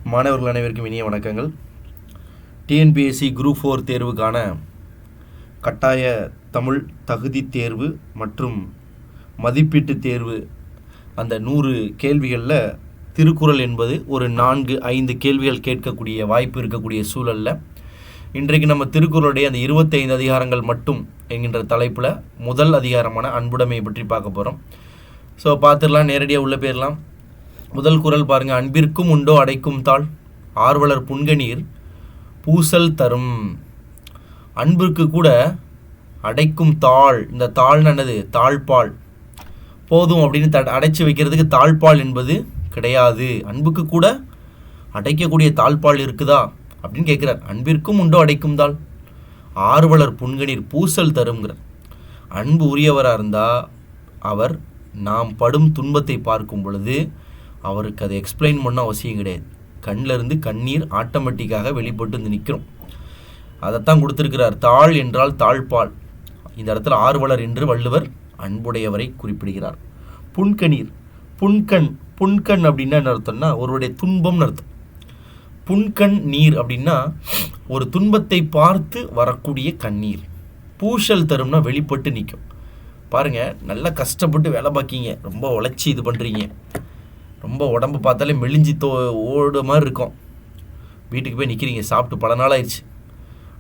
மாணவர்கள் அனைவருக்கும் இனிய வணக்கங்கள். டிஎன்பிஎஸ்சி குரூப் 4 தேர்வுக்கான கட்டாய தமிழ் தகுதி தேர்வு மற்றும் மதிப்பீட்டு தேர்வு அந்த 100 கேள்விகளில் திருக்குறள் என்பது ஒரு 4-5 கேள்விகள் கேட்கக்கூடிய வாய்ப்பு இருக்கக்கூடிய சூழலில் இன்றைக்கு நம்ம திருக்குறளுடைய அந்த 25 அதிகாரங்கள் மட்டும் என்கின்ற தலைப்பில் முதல் அதிகாரமான அன்புடைமையை பற்றி பார்க்க போகிறோம். ஸோ பார்த்துடலாம், நேரடியாக உள்ளே போயிடலாம். முதல் குறள் பாருங்கள். அன்பிற்கும் உண்டோ அடைக்கும் தாள், ஆர்வலர் புன்கணீர் பூசல் தரும். அன்பிற்கு கூட அடைக்கும் தாள், இந்த தாள் என்னது? தாழ்பால் போதும் அப்படின்னு அடைச்சி வைக்கிறதுக்கு தாழ்பால் என்பது கிடையாது. அன்புக்கு கூட அடைக்கக்கூடிய தாழ்பால் இருக்குதா அப்படின்னு கேட்குறார். அன்பிற்கும் உண்டோ அடைக்கும் தாள், ஆர்வலர் புன்கணீர் பூசல் தருங்கிறார். அன்பு உரியவராக இருந்தால் அவர் நாம் படும் துன்பத்தை பார்க்கும் பொழுது அவருக்கு அதை எக்ஸ்பிளைன் பண்ண அவசியம் கிடையாது. கண்ணிலிருந்து கண்ணீர் ஆட்டோமேட்டிக்காக வெளிப்பட்டு வந்து நிற்கிறோம். அதைத்தான் கொடுத்துருக்கிறார். தாள் என்றால் தாழ்பால். இந்த இடத்துல ஆர்வலர் என்று வள்ளுவர் அன்புடையவரை குறிப்பிடுகிறார். புன்கணீர், புன்கண் அப்படின்னா என்ன அர்த்தம்னா ஒருவருடைய துன்பம்னு அர்த்தம். புன்கண் நீர் அப்படின்னா ஒரு துன்பத்தை பார்த்து வரக்கூடிய கண்ணீர். பூசல் தரும்னா வெளிப்பட்டு நிற்கும். பாருங்கள், நல்லா கஷ்டப்பட்டு வேலை பார்க்கிங்க, ரொம்ப உழைச்சி இது பண்ணுறீங்க, ரொம்ப உடம்பு பார்த்தாலே மெலிஞ்சி ஓடு மாதிரி இருக்கும். வீட்டுக்கு போய் நிற்கிறீங்க, சாப்பிட்டு பல நாள் ஆயிடுச்சு.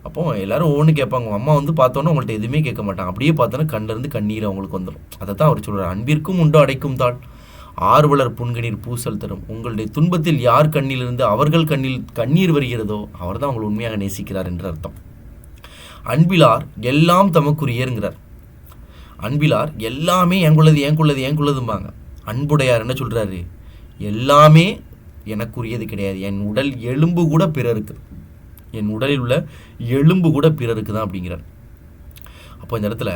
அப்போது எல்லோரும் ஒவ்வொன்று கேட்பாங்க. உங்கள் அம்மா வந்து பார்த்தோன்னா உங்கள்கிட்ட எதுவுமே கேட்க மாட்டாங்க. அப்படியே பார்த்தோன்னா கண்ணிலேருந்து கண்ணீர் அவங்களுக்கு வந்துடும். அதை தான் அவர் சொல்கிறார். அன்பிற்கும் உண்டோ அடைக்கும் தாள், ஆர்வலர் புன்கணீர் பூசல் தரும். உங்களுடைய துன்பத்தில் யார் கண்ணிலிருந்து அவர்கள் கண்ணில் கண்ணீர் வருகிறதோ அவர் தான் உங்களை உண்மையாக நேசிக்கிறார் என்று அர்த்தம். அன்பிலார் எல்லாம் தமக்குரியருங்கிறார். அன்பிலார் எல்லாமே ஏங்குள்ளதும்பாங்க. அன்புடையார் என்ன சொல்கிறாரு? எல்லாமே எனக்குரியது கிடையாது, என் உடல் எலும்பு கூட பிறருக்கு, என் உடலில் உள்ள எலும்பு கூட பிறருக்கு தான் அப்படிங்கிறார். அப்போ இந்த இடத்துல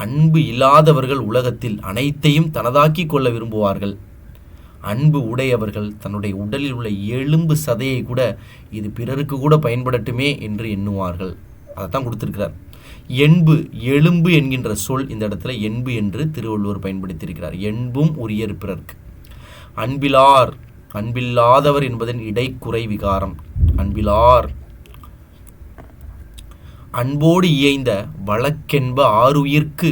அன்பு இல்லாதவர்கள் உலகத்தில் அனைத்தையும் தனதாக்கி கொள்ள விரும்புவார்கள். அன்பு உடையவர்கள் தன்னுடைய உடலில் உள்ள எலும்பு சதையை கூட இது பிறருக்கு கூட பயன்படட்டுமே என்று எண்ணுவார்கள். அதைத்தான் கொடுத்துருக்கிறார். என்பு, எலும்பு என்கின்ற சொல் இந்த இடத்துல என்பு என்று திருவள்ளுவர் பயன்படுத்தியிருக்கிறார். என்பும் உரியர் பிறர்க்கு. அன்பிலார், அன்பில்லாதவர் என்பதன் இடைக்குறை விகாரம். அன்பிலார் அன்போடு இயைந்த வழக்கென்ப ஆருயிர்க்கு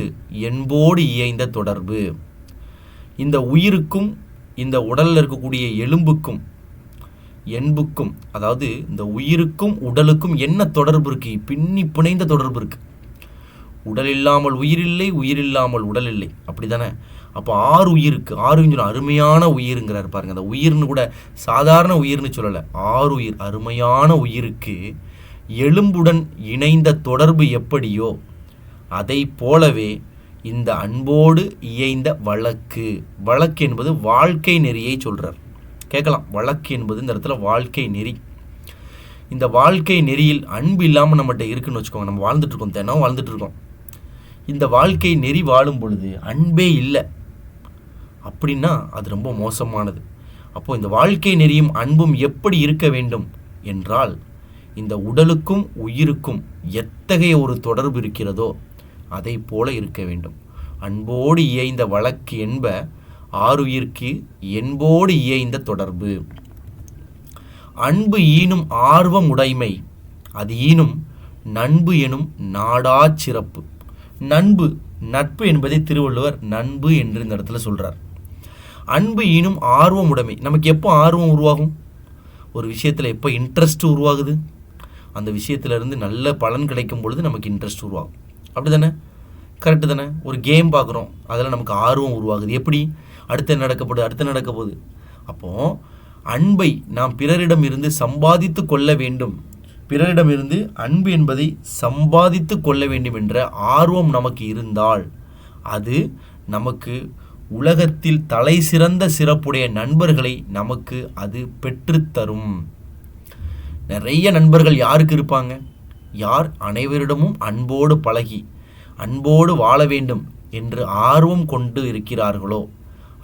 என்போடு இயைந்த தொடர்பு. இந்த உயிருக்கும் இந்த உடலில் இருக்கக்கூடிய எலும்புக்கும் என்புக்கும், அதாவது இந்த உயிருக்கும் உடலுக்கும் என்ன தொடர்பு இருக்குது? பின்னி பிணைந்த தொடர்பு இருக்குது. உடல் இல்லாமல் உயிர் இல்லை, உயிர் இல்லாமல் உடல் இல்லை, அப்படி தானே? அப்போ 6 உயிருக்கு, 6 அருமையான உயிருங்கிறார். பாருங்கள், அந்த உயிர்னு கூட சாதாரண உயிர்னு சொல்லலை. 6 உயிர், அருமையான உயிருக்கு எலும்புடன் இணைந்த தொடர்பு எப்படியோ அதை போலவே இந்த அன்போடு இயைந்த வழக்கு. வழக்கு என்பது வாழ்க்கை நெறியை சொல்கிறார். கேட்கலாம், வழக்கு என்பது இந்த இடத்துல வாழ்க்கை நெறி. இந்த வாழ்க்கை நெறியில் அன்பு இல்லாமல் நம்மகிட்ட இருக்குன்னு வச்சுக்கோங்க. நம்ம வாழ்ந்துட்டுருக்கோம், தினம் வாழ்ந்துட்டுருக்கோம். இந்த வாழ்க்கை நெறி வாழும் பொழுது அன்பே இல்லை அப்படின்னா அது ரொம்ப மோசமானது. அப்போது இந்த வாழ்க்கை நெறியும் அன்பும் எப்படி இருக்க வேண்டும் என்றால், இந்த உடலுக்கும் உயிருக்கும் எத்தகைய ஒரு தொடர்பு இருக்கிறதோ அதை போல இருக்க வேண்டும். அன்போடு இயைந்த வழக்கு என்ப ஆருயிர்க்கு என்போடு இயைந்த தொடர்பு. அன்பு ஈனும் ஆர்வம் உடைமை, அது ஈனும் நண்பு எனும் நாடா சிறப்பு. நண்பு, நட்பு என்பதை திருவள்ளுவர் நண்பு என்று இந்த இடத்துல சொல்கிறார். அன்பு ஈனும் ஆர்வம் உடைமை. நமக்கு எப்போ ஆர்வம் உருவாகும்? ஒரு விஷயத்தில் எப்போ இன்ட்ரெஸ்ட் உருவாகுது? அந்த விஷயத்துலேருந்து நல்ல பலன் கிடைக்கும் பொழுது நமக்கு இன்ட்ரெஸ்ட் உருவாகும். அப்படி தானே? கரெக்டு தானே? ஒரு கேம் பார்க்குறோம், அதில் நமக்கு ஆர்வம் உருவாகுது. எப்படி? அடுத்து நடக்க போகுது. அப்போது அன்பை நாம் பிறரிடம் இருந்து சம்பாதித்து கொள்ள வேண்டும். பிறரிடமிருந்து அன்பு என்பதை சம்பாதித்து கொள்ள வேண்டும் என்ற ஆர்வம் நமக்கு இருந்தால் அது நமக்கு உலகத்தில் தலை சிறந்த சிறப்புடைய நண்பர்களை நமக்கு அது பெற்றுத்தரும். நிறைய நண்பர்கள் யாருக்கு இருப்பாங்க? யார் அனைவரிடமும் அன்போடு பழகி அன்போடு வாழ வேண்டும் என்று ஆர்வம் கொண்டு இருக்கிறார்களோ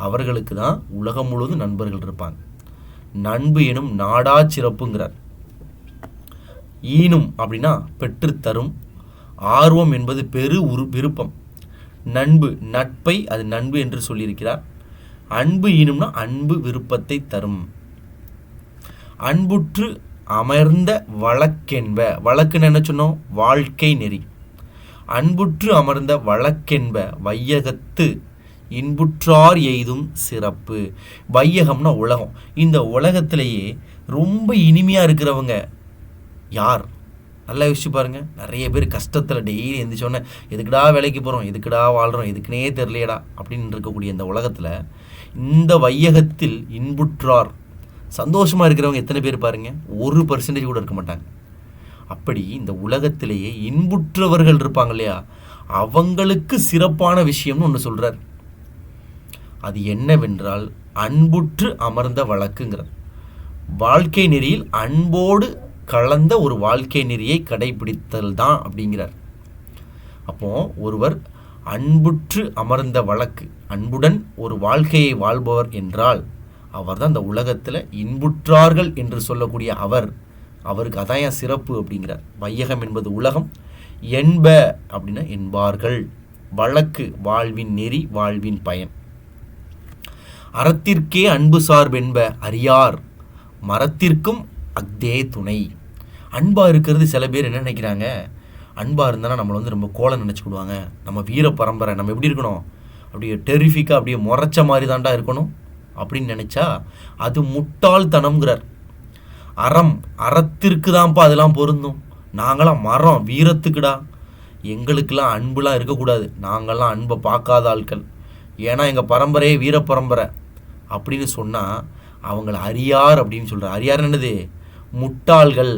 அவர்களுக்கு தான் உலகம் முழுவதும் நண்பர்கள் இருப்பாங்க. நண்பு எனும் நாடா சிறப்புங்கிறார். ஈனும் அப்படின்னா பெற்றுத்தரும். ஆர்வம் என்பது விருப்பம். நண்பு, நட்பை அது நண்பு என்று சொல்லியிருக்கிறார். அன்பு ஈனும்னா அன்பு விருப்பத்தை தரும். அன்புற்று அமர்ந்த வழக்கென்ப. வழக்குன்னு என்ன சொன்னோம்? வாழ்க்கை நெறி. அன்புற்று அமர்ந்த வழக்கென்ப வையகத்து இன்புற்றார் எய்தும் சிறப்பு. வையகம்னா உலகம். இந்த உலகத்திலேயே ரொம்ப இனிமையாக இருக்கிறவங்க யார்? நல்லா யோசிச்சு பாருங்கள். நிறைய பேர் கஷ்டத்தில் டெய்லி எந்திரிச்சோன்னே எதுக்குடா வேலைக்கு போகிறோம், எதுக்குடா வாழ்கிறோம், எதுக்குனே தெரியலையடா அப்படின்னு இருக்கக்கூடிய இந்த உலகத்தில் இந்த வையகத்தில் இன்புற்றார் சந்தோஷமாக இருக்கிறவங்க எத்தனை பேர் பாருங்கள்? 1% கூட இருக்க மாட்டாங்க. அப்படி இந்த உலகத்திலேயே இன்புற்றவர்கள் இருப்பாங்க இல்லையா, அவங்களுக்கு சிறப்பான விஷயம்னு ஒன்று சொல்கிறார். அது என்னவென்றால் அன்புற்று அமர்ந்த வழக்குங்கிறார். வாழ்க்கை நெறியில் அன்போடு கலந்த ஒரு வாழ்க்கை நெறியை கடைபிடித்தல் தான் அப்படிங்கிறார். அப்போ ஒருவர் அன்புற்று அமர்ந்த வழக்கு, அன்புடன் ஒரு வாழ்க்கையை வாழ்பவர் என்றால் அவர் தான் இந்த உலகத்தில் இன்புற்றார்கள் என்று சொல்லக்கூடிய அவருக்கு அதான் சிறப்பு அப்படிங்கிறார். வையகம் என்பது உலகம், என்ப அப்படின்னா என்பார்கள், வழக்கு வாழ்வின் நெறி, வாழ்வின் பயன். அறத்திற்கே அன்பு சார்பென்ப அறியார் மரத்திற்கும் அக்தே துணை. அன்பாக இருக்கிறது சில பேர் என்ன நினைக்கிறாங்க, அன்பாக இருந்தாலும் நம்மளை ரொம்ப கோலம் நினச்சிக்கிடுவாங்க. நம்ம வீர பரம்பரை, நம்ம எப்படி இருக்கணும், அப்படியே டெரிஃபிக்காக அப்படியே முறைச்ச மாதிரி தாண்டா இருக்கணும் அப்படின்னு நினச்சா அது முட்டாள்தனம்ங்கிறார். அறத்திற்கு தான்ப்பா அதெல்லாம் பொருந்தும். நாங்களாம் மரம், வீரத்துக்குடா. எங்களுக்கெல்லாம் அன்புலாம் இருக்கக்கூடாது. நாங்கள்லாம் அன்பை பார்க்காத ஆட்கள். ஏன்னா எங்கள் பரம்பரையே வீர பரம்பரை அப்படின்னு சொன்னால் அவங்கள அறியார் அப்படின்னு சொல்கிறார். அறியார் என்னது? முட்டாள்கள்.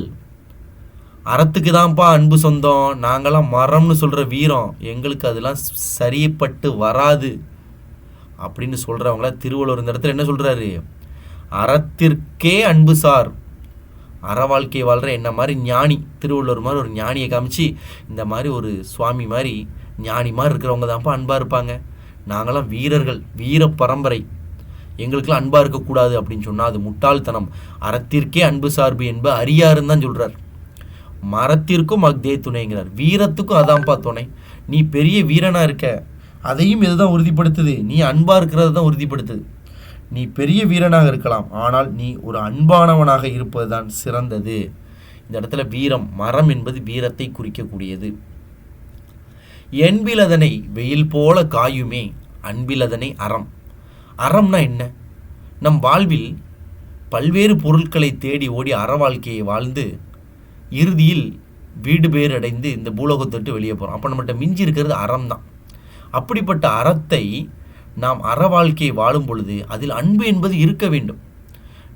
அறத்துக்கு தான்ப்பா அன்பு சொந்தம், நாங்களாம் மரம்னு சொல்கிற வீரம், எங்களுக்கு அதெல்லாம் சரியப்பட்டு வராது அப்படின்னு சொல்கிறவங்கள திருவள்ளுவர் இந்த இடத்துல என்ன சொல்கிறாரு? அறத்திற்கே அன்பு சார். அற வாழ்க்கை வாழ்கிற என்ன மாதிரி ஞானி, திருவள்ளுவர் மாதிரி ஒரு ஞானியை காமிச்சு இந்த மாதிரி ஒரு சுவாமி மாதிரி ஞானி மாதிரி இருக்கிறவங்க தான்ப்பா அன்பாக இருப்பாங்க. நாங்களாம் வீரர்கள், வீர பரம்பரை, எங்களுக்கெல்லாம் அன்பாக இருக்கக்கூடாது அப்படின்னு சொன்னால் அது முட்டாள்தனம். அறத்திற்கே அன்பு சார்பு என்ப அறியாருன்னு தான் சொல்கிறார். மரத்திற்கும் அக்தே துணைங்கிறார். வீரத்துக்கும் அதான்ப்பா துணை. நீ பெரிய வீரனாக இருக்க, அதையும் இதுதான் உறுதிப்படுத்துது. நீ அன்பாக இருக்கிறது தான் உறுதிப்படுத்துது. நீ பெரிய வீரனாக இருக்கலாம், ஆனால் நீ ஒரு அன்பானவனாக இருப்பது தான் சிறந்தது. இந்த இடத்துல வீரம், மரம் என்பது வீரத்தை குறிக்கக்கூடியது. என்பிலதனை வெயில் போல காயுமே அன்பிலதனை அறம். அறம்னா என்ன? நம் வாழ்வில் பல்வேறு பொருட்களை தேடி ஓடி அற வாழ்க்கையை வாழ்ந்து இறுதியில் வீடு பேர் அடைந்து இந்த பூலோகத்தை விட்டு வெளியே போகிறோம். அப்போ நம்மகிட்ட மிஞ்சி இருக்கிறது அறம் தான். அப்படிப்பட்ட அறத்தை நாம் அற வாழ்க்கையை வாழும் பொழுது அதில் அன்பு என்பது இருக்க வேண்டும்.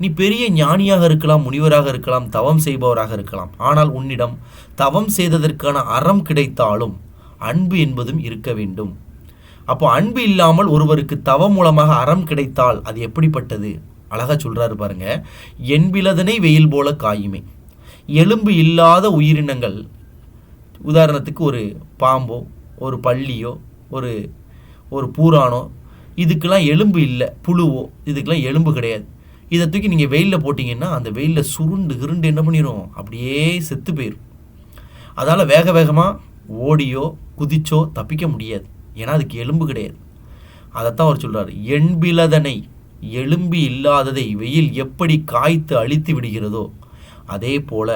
நீ பெரிய ஞானியாக இருக்கலாம், முனிவராக இருக்கலாம், தவம் செய்பவராக இருக்கலாம். ஆனால் உன்னிடம் தவம் செய்ததற்கான அறம் கிடைத்தாலும் அன்பு என்பதும் இருக்க வேண்டும். அப்போ அன்பு இல்லாமல் ஒருவருக்கு தவம் மூலமாக அறம் கிடைத்தால் அது எப்படிப்பட்டது? அழகாக சொல்கிறாரு பாருங்க. என்பிலதனை வெயில் போல காயுமே. எலும்பு இல்லாத உயிரினங்கள், உதாரணத்துக்கு ஒரு பாம்போ, ஒரு பல்லியோ, ஒரு பூரானோ, இதுக்கெல்லாம் எலும்பு இல்லை. புழுவோ, இதுக்கெல்லாம் எலும்பு கிடையாது. இதை தூக்கி நீங்கள் வெயிலில் போட்டிங்கன்னா அந்த வெயிலில் சுருண்டு என்ன பண்ணிடும்? அப்படியே செத்து போயிடும். அதால் வேக வேகமாக ஓடியோ குதிச்சோ தப்பிக்க முடியாது. ஏன்னா அதுக்கு எலும்பு கிடையாது. அதைத்தான் அவர் சொல்கிறார். என்பிலதனை, எலும்பு இல்லாததை வெயில் எப்படி காய்த்து அழித்து விடுகிறதோ அதே போல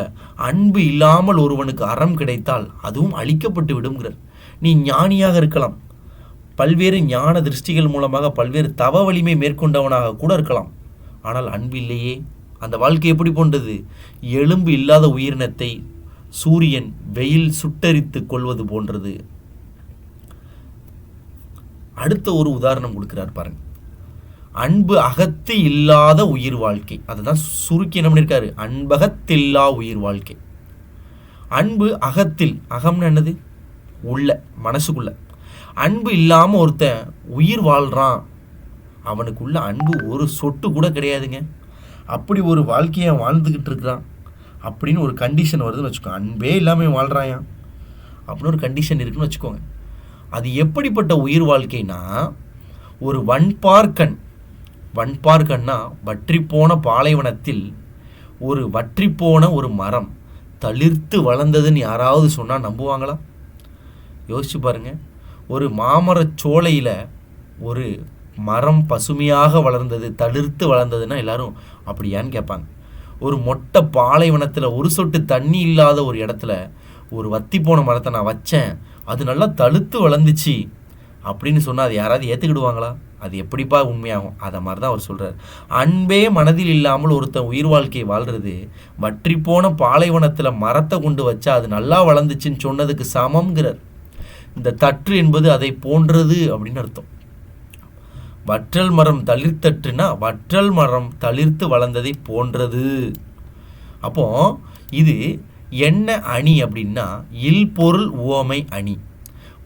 அன்பு இல்லாமல் ஒருவனுக்கு அறம் கிடைத்தால் அதுவும் அழிக்கப்பட்டு விடுங்கிறார். நீ ஞானியாக இருக்கலாம், பல்வேறு ஞான திருஷ்டிகள் மூலமாக பல்வேறு தவ வலிமை மேற்கொண்டவனாக கூட இருக்கலாம். ஆனால் அன்பு இல்லையே, அந்த வாழ்க்கை எப்படி போன்றது? எலும்பு இல்லாத உயிரினத்தை சூரியன் வெயில் சுட்டரித்து கொள்வது போன்றது. அடுத்த ஒரு உதாரணம் கொடுக்கிறார் பாருங்க. அன்பு அகத்து இல்லாத உயிர் வாழ்க்கை. அதுதான் சுருக்கி என்ன பண்ணியிருக்காரு? அன்பகத்தில்லா உயிர் வாழ்க்கை. அன்பு அகத்தில், அகம்னு என்னது? உள்ள, மனசுக்குள்ள. அன்பு இல்லாமல் ஒருத்தன் உயிர் வாழ்கிறான், அவனுக்குள்ள அன்பு ஒரு சொட்டு கூட கிடையாதுங்க. அப்படி ஒரு வாழ்க்கையை வாழ்ந்துக்கிட்டு இருக்கிறான் அப்படின்னு ஒரு கண்டிஷன் வருதுன்னு வச்சுக்கோங்க. அன்பே இல்லாமல் வாழ்கிறாயா அப்படின்னு ஒரு கண்டிஷன் இருக்குன்னு வச்சுக்கோங்க. அது எப்படிப்பட்ட உயிர் வாழ்க்கைனா, ஒரு வன்பார்கன்னா வற்றிப்போன பாலைவனத்தில் ஒரு வற்றிப்போன ஒரு மரம் தளிர்த்து வளர்ந்ததுன்னு யாராவது சொன்னால் நம்புவாங்களா? யோசிச்சு பாருங்க. ஒரு மாமரச் சோலையில் ஒரு மரம் பசுமையாக வளர்ந்தது, தளிர்த்து வளர்ந்ததுன்னா எல்லாரும் அப்படியான்னு கேட்பாங்க. ஒரு மொட்டை பாலைவனத்தில் ஒரு சொட்டு தண்ணி இல்லாத ஒரு இடத்துல ஒரு வத்தி போன மரத்தை நான் வச்சேன், அது நல்லா தழுத்து வளர்ந்துச்சு அப்படின்னு சொன்னால் அது யாராவது ஏற்றுக்கிடுவாங்களா? அது எப்படிப்பா உண்மையாகும்? அதை மாதிரி தான் அவர் சொல்கிறார். அன்பே மனதில் இல்லாமல் ஒருத்தன் உயிர் வாழ்க்கையை வாழ்கிறது வற்றி போன பாலைவனத்தில் மரத்தை கொண்டு வச்சா அது நல்லா வளர்ந்துச்சுன்னு சொன்னதுக்கு சமம்ங்கிறார். இந்த தற்று என்பது அதை போன்றது அப்படின்னு அர்த்தம். வற்றல் மரம் தளிர்த்தற்றுனா வற்றல் மரம் தளிர்த்து வளர்ந்ததை போன்றது. அப்போ இது என்ன அணி அப்படின்னா இல்பொருள் உவமை அணி.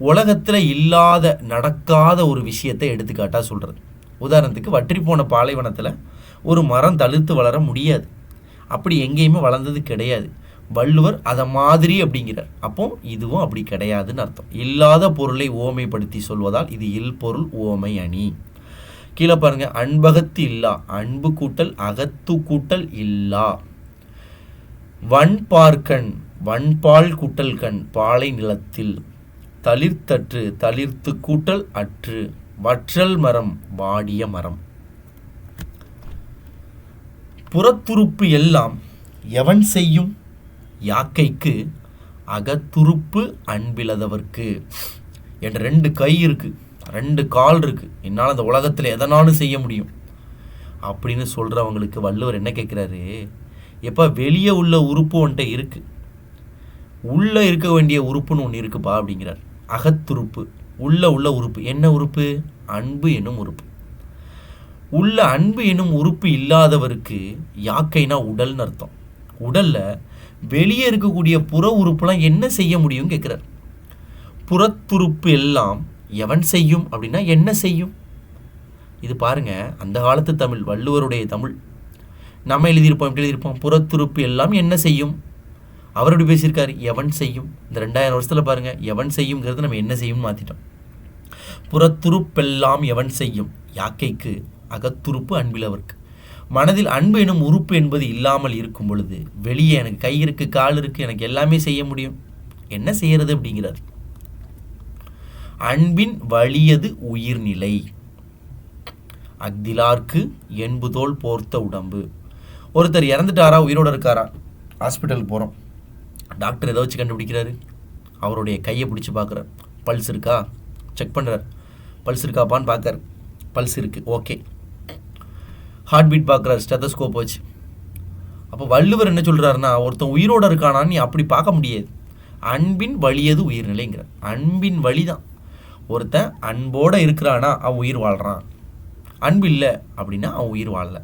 உலகத்தில் இல்லாத நடக்காத ஒரு விஷயத்தை எடுத்துக்காட்டாக சொல்கிறது. உதாரணத்துக்கு வற்றி போன பாலைவனத்தில் ஒரு மரம் தளிர்த்து வளர முடியாது, அப்படி எங்கேயுமே வளர்ந்தது கிடையாது. வள்ளுவர் அதை மாதிரி அப்படிங்கிறார். அப்போ இதுவும் அப்படி கிடையாதுன்னு அர்த்தம். இல்லாத பொருளை உவமைப்படுத்தி சொல்வதால் இது இல்பொருள் உவமை அணி. கீழே பாருங்க, அன்பகத்து இல்லா, அன்பு கூட்டல் அகத்து கூட்டல் இல்லா. வன்பார்கண், வன்பால் கூட்டல் கண், பாலை நிலத்தில். தளிர்த்தற்று, தளிர்த்து கூட்டல் அற்று. வற்றல் மரம், வாடிய மரம். புறத்துறுப்பு எல்லாம் எவன் செய்யும்? யாக்கைக்கு அகத்துறுப்பு அன்பிலதவர்க்கு. என்ற 2 கை இருக்கு, 2 கால் இருக்கு, என்னால் அந்த உலகத்தில் எதனாலும் செய்ய முடியும் அப்படின்னு சொல்கிறவங்களுக்கு வள்ளுவர் என்ன கேட்குறாரு? எப்போ வெளியே உள்ள உறுப்பு ஒன்றை இருக்கு, உள்ளே இருக்க வேண்டிய உறுப்புன்னு ஒன்று இருக்குப்பா அப்படிங்கிறார். அகத்துறுப்பு, உள்ள உறுப்பு. என்ன உறுப்பு? அன்பு என்னும் உறுப்பு. உள்ள அன்பு என்னும் உறுப்பு இல்லாதவருக்கு யாக்கைனா உடல்னு அர்த்தம். உடல்ல வெளியே இருக்கக்கூடிய புற உறுப்புலாம் என்ன செய்ய முடியும் கேட்குறார். புறத்துறுப்பு எல்லாம் எவன் செய்யும் அப்படின்னா என்ன செய்யும்? இது பாருங்க, அந்த காலத்து தமிழ், வள்ளுவருடைய தமிழ். நம்ம எழுதியிருப்போம், எப்படி எழுதியிருப்போம்? புறத்துறுப்பு எல்லாம் என்ன செய்யும். அவர் எப்படி பேசியிருக்காரு? எவன் செய்யும். இந்த 2000 வருஷத்தில் பாருங்க, எவன் செய்யுங்கிறது நம்ம என்ன செய்யும் மாற்றிட்டோம். புறத்துறுப்பெல்லாம் எவன் செய்யும், யாக்கைக்கு அகத்துறுப்பு அன்பிலவர்க்கு. மனதில் அன்பு எனும் உறுப்பு என்பது இல்லாமல் இருக்கும் பொழுது வெளியே எனக்கு கை இருக்கு, கால் இருக்கு, எனக்கு எல்லாமே செய்ய முடியும், என்ன செய்யறது அப்படிங்கிறார். அன்பின் வலியது உயிர்நிலை, அக்திலார்க்கு என்புதோல் போர்த்த உடம்பு. ஒருத்தர் இறந்துட்டாரா, உயிரோடு இருக்காரா, ஹாஸ்பிட்டலுக்கு போகிறோம், டாக்டர் எதை வச்சு கண்டுபிடிக்கிறாரு? அவருடைய கையை பிடிச்சி பார்க்குறார், பல்ஸ் இருக்கா செக் பண்ணுறார், பல்ஸ் இருக்காப்பான்னு பார்க்குறார், பல்ஸ் இருக்குது, ஓகே. ஹார்ட் பீட் பார்க்குறாரு ஸ்டெத்தஸ்கோப் வச்சு. அப்போ வள்ளுவர் என்ன சொல்கிறாருன்னா, ஒருத்தன் உயிரோடு இருக்கானான்னு நீ அப்படி பார்க்க முடியாது. அன்பின் வலியது உயிர்நிலைங்கிறார். அன்பின் வழி தான். ஒருத்தன் அன்போடு இருக்கிறானா அவன் உயிர் வாழ்கிறான், அன்பு இல்லை அப்படின்னா அவன் உயிர் வாழலை.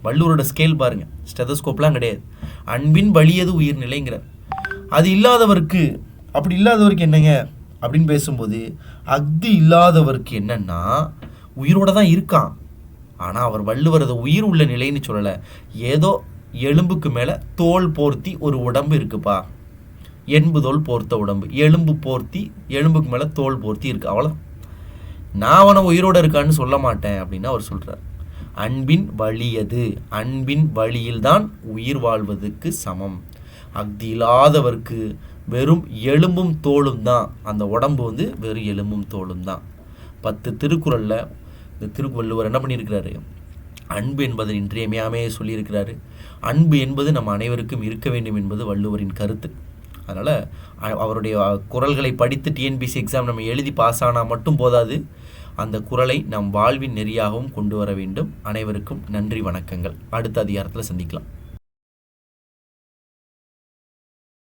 வள்ளுவரோட ஸ்கேல் பாருங்கள், ஸ்டெத்தஸ்கோப்லாம் கிடையாது. அன்பின் வலியது உயிர்நிலைங்கிறார். அது இல்லாதவருக்கு, அப்படி இல்லாதவருக்கு என்னங்க அப்படின்னு பேசும்போது, அக்தி இல்லாதவருக்கு என்னன்னா உயிரோட தான் இருக்கான், ஆனால் அவர் வள்ளுவர் அதை உயிர் உள்ள நிலைன்னு சொல்லலை. ஏதோ எலும்புக்கு மேலே தோல் போர்த்தி ஒரு உடம்பு இருக்குப்பா, என்புதோல் போர்த்த உடம்பு, எலும்பு போர்த்தி எலும்புக்கு மேலே தோல் போர்த்தி இருக்கு, அவ்வளோதான். நான் அவனை உயிரோடு இருக்கான்னு சொல்ல மாட்டேன் அப்படின்னு அவர் சொல்கிறார். அன்பின் வலியது, அன்பின் வழியில்தான் உயிர் வாழ்வதற்கு சமம். அக்தி இல்லாதவர்க்கு வெறும் எலும்பும் தோலும் தான், அந்த உடம்பு வெறும் எலும்பும் தோலும் தான். 10 திருக்குறளில் இந்த திருவள்ளுவர் என்ன பண்ணியிருக்கிறாரு? அன்பு என்பது இன்றியமையாமே சொல்லியிருக்கிறாரு. அன்பு என்பது நம்ம அனைவருக்கும் இருக்க வேண்டும் என்பது வள்ளுவரின் கருத்து. அதனால் அவருடைய குறள்களை படித்து டிஎன்பிஎஸ்சி எக்ஸாம் நம்ம எழுதி பாஸ் ஆனால் மட்டும் போதாது, அந்த குறளை நம் வாழ்வின் நெறியாகவும் கொண்டு வர வேண்டும். அனைவருக்கும் நன்றி, வணக்கங்கள். அடுத்த அதிகாரத்தில் சந்திக்கலாம்.